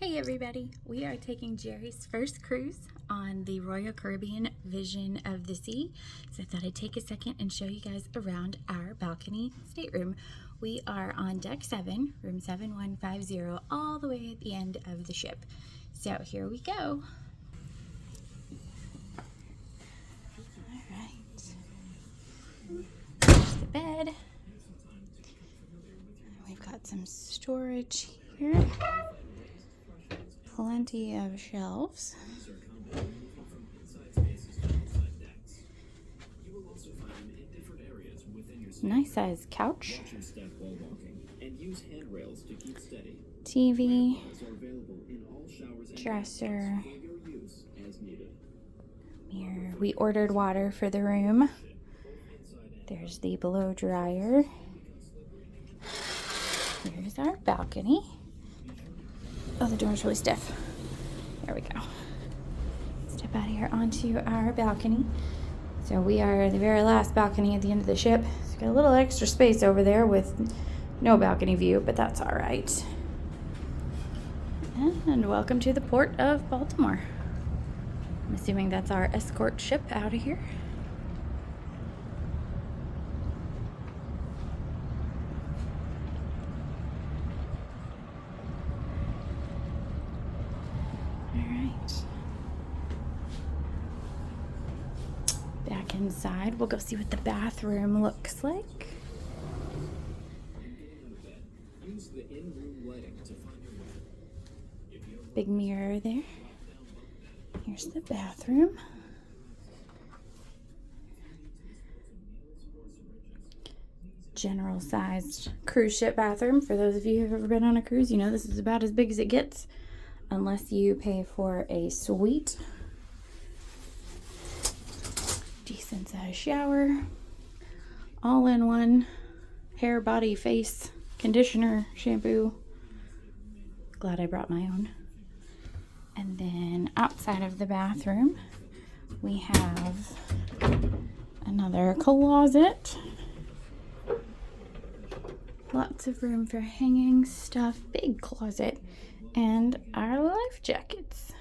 Hey everybody, we are taking Jerry's first cruise on the Royal Caribbean Vision of the Sea. So I thought I'd take a second and show you guys around our balcony stateroom. We are on deck 7, room 7150, all the way at the end of the ship. So here we go. Alright. There's the bed. We've got some storage here. Plenty of shelves. Nice size couch. TV. Dresser. Mirror. We ordered water for the room. There's the blow dryer. Here's our balcony. Oh, the door's really stiff. There we go. Step out here onto our balcony. So we are the very last balcony at the end of the ship. So got a little extra space over there with no balcony view, but that's all right. And welcome to the Port of Baltimore. I'm assuming that's our escort ship out of here. Back inside, we'll go see what the bathroom looks like. Big mirror there. Here's the bathroom. General sized cruise ship bathroom. For those of you who've ever been on a cruise, you know this is about as big as it gets, unless you pay for a suite. Decent size shower, all in one, hair, body, face, conditioner, shampoo. Glad I brought my own. And then outside of the bathroom, we have another closet. Lots of room for hanging stuff, big closet, and our life jackets.